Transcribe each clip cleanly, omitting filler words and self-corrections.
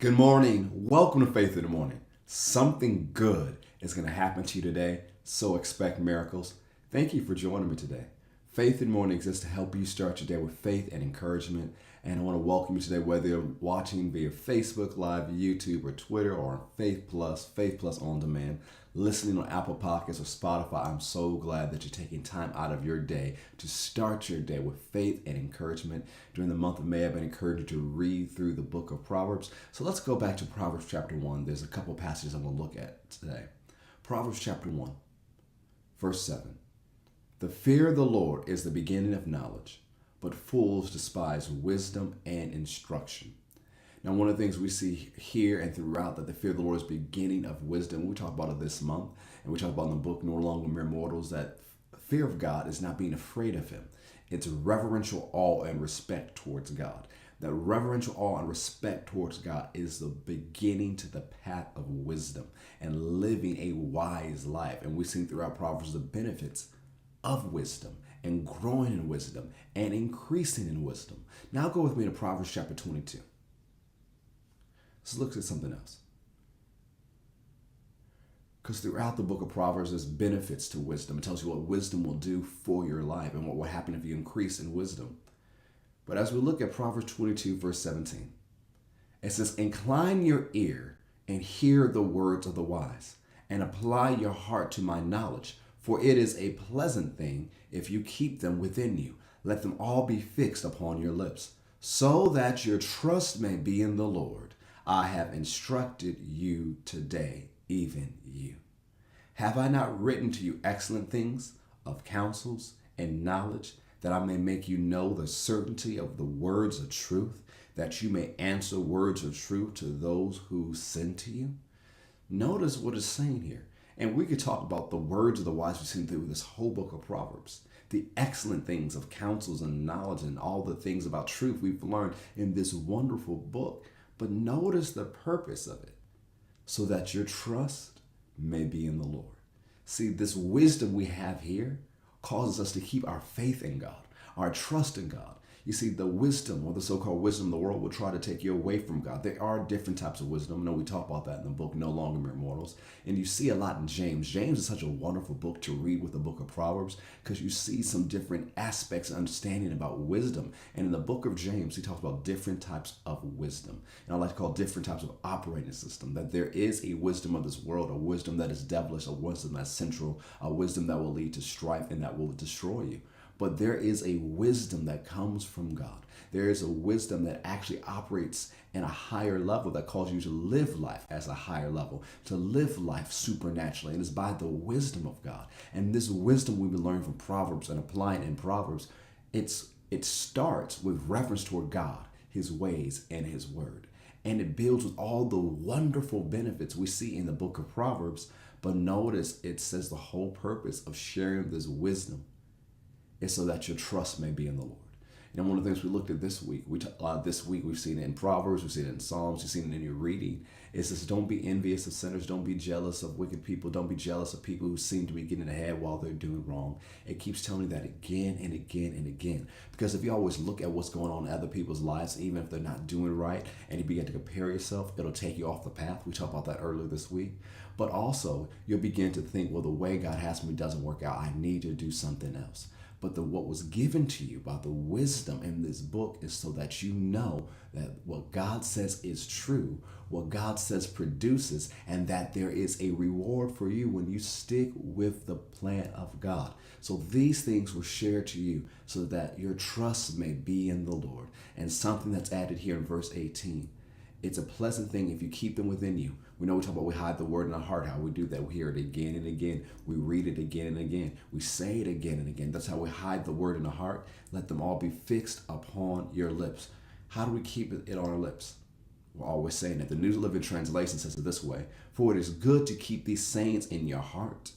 Good morning. Welcome to Faith in the Morning. Something good is going to happen to you today, so expect miracles. Thank you for joining me today. Faith in the Morning exists to help you start your day with faith and encouragement. And I want to welcome you today, whether you're watching via Facebook Live, YouTube, or Twitter, or on Faith Plus On Demand, listening on Apple Podcasts or Spotify. I'm so glad that you're taking time out of your day to start your day with faith and encouragement. During the month of May, I've been encouraged to read through the book of Proverbs. So let's go back to Proverbs chapter 1. There's a couple passages I'm going to look at today. Proverbs chapter 1, verse 7. The fear of the Lord is the beginning of knowledge, but fools despise wisdom and instruction. Now, one of the things we see here and throughout that the fear of the Lord is beginning of wisdom. We talk about it this month, and we talk about in the book No Longer Mere Mortals that fear of God is not being afraid of Him. It's reverential awe and respect towards God. That reverential awe and respect towards God is the beginning to the path of wisdom and living a wise life. And we've seen throughout Proverbs the benefits of wisdom and growing in wisdom and increasing in wisdom. Now go with me to Proverbs chapter 22. Let's look at something else. Because throughout the book of Proverbs, there's benefits to wisdom. It tells you what wisdom will do for your life and what will happen if you increase in wisdom. But as we look at Proverbs 22, verse 17, it says, "Incline your ear and hear the words of the wise, and apply your heart to my knowledge. For it is a pleasant thing if you keep them within you. Let them all be fixed upon your lips, so that your trust may be in the Lord. I have instructed you today, even you. Have I not written to you excellent things of counsels and knowledge, that I may make you know the certainty of the words of truth, that you may answer words of truth to those who send to you?" Notice what it's saying here. And we could talk about the words of the wise we've seen through this whole book of Proverbs. The excellent things of counsels and knowledge and all the things about truth we've learned in this wonderful book. But notice the purpose of it, so that your trust may be in the Lord. See, this wisdom we have here causes us to keep our faith in God, our trust in God. You see, the wisdom, or the so-called wisdom of the world, will try to take you away from God. There are different types of wisdom. I know we talk about that in the book, No Longer Mere Mortals. And you see a lot in James. James is such a wonderful book to read with the book of Proverbs, because you see some different aspects and understanding about wisdom. And in the book of James, he talks about different types of wisdom. And I like to call different types of operating system. That there is a wisdom of this world, a wisdom that is devilish, a wisdom that's central, a wisdom that will lead to strife and that will destroy you. But there is a wisdom that comes from God. There is a wisdom that actually operates in a higher level that calls you to live life as a higher level, to live life supernaturally. And it's by the wisdom of God. And this wisdom we've been learning from Proverbs and applying in Proverbs, it starts with reverence toward God, His ways, and His word. And it builds with all the wonderful benefits we see in the book of Proverbs. But notice it says the whole purpose of sharing this wisdom is so that your trust may be in the Lord. And one of the things we looked at this week, we've seen it in Proverbs, we've seen it in Psalms, we've seen it in your reading, is this: don't be envious of sinners, don't be jealous of wicked people, don't be jealous of people who seem to be getting ahead while they're doing wrong. It keeps telling you that again and again and again. Because if you always look at what's going on in other people's lives, even if they're not doing right, and you begin to compare yourself, it'll take you off the path. We talked about that earlier this week. But also, you'll begin to think, well, the way God has me doesn't work out. I need to do something else. But what was given to you by the wisdom in this book is so that you know that what God says is true, what God says produces, and that there is a reward for you when you stick with the plan of God. So these things were shared to you so that your trust may be in the Lord. And something that's added here in verse 18. It's a pleasant thing if you keep them within you. We know we talk about we hide the word in our heart. How we do that? We hear it again and again. We read it again and again. We say it again and again. That's how we hide the word in our heart. Let them all be fixed upon your lips. How do we keep it on our lips? We're always saying it. The New Living Translation says it this way: "For it is good to keep these sayings in your heart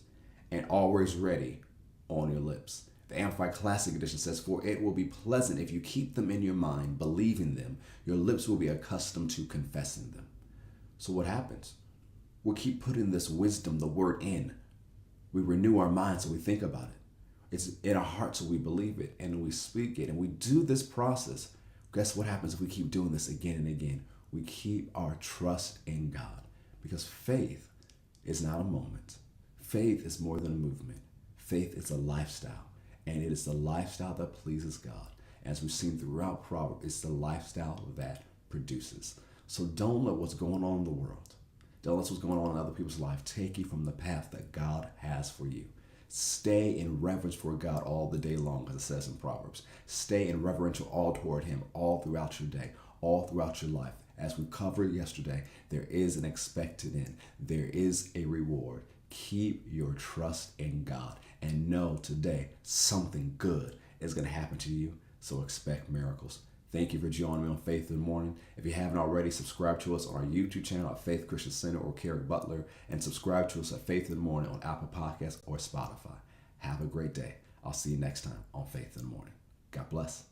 and always ready on your lips." The Amplified Classic Edition says, "For it will be pleasant if you keep them in your mind, believing them. Your lips will be accustomed to confessing them." So what happens? We keep putting this wisdom, the word, in. We renew our minds so we think about it. It's in our hearts so we believe it and we speak it. And we do this process. Guess what happens if we keep doing this again and again? We keep our trust in God, because faith is not a moment. Faith is more than a movement. Faith is a lifestyle, and it is the lifestyle that pleases God. As we've seen throughout Proverbs, it's the lifestyle that produces. So don't let what's going on in the world, don't let what's going on in other people's life take you from the path that God has for you. Stay in reverence for God all the day long, as it says in Proverbs. Stay in reverential awe toward Him all throughout your day, all throughout your life. As we covered yesterday, there is an expected end. There is a reward. Keep your trust in God and know today something good is going to happen to you. So expect miracles. Thank you for joining me on Faith in the Morning. If you haven't already, subscribe to us on our YouTube channel at Faith Christian Center or Kerrick Butler, and subscribe to us at Faith in the Morning on Apple Podcasts or Spotify. Have a great day. I'll see you next time on Faith in the Morning. God bless.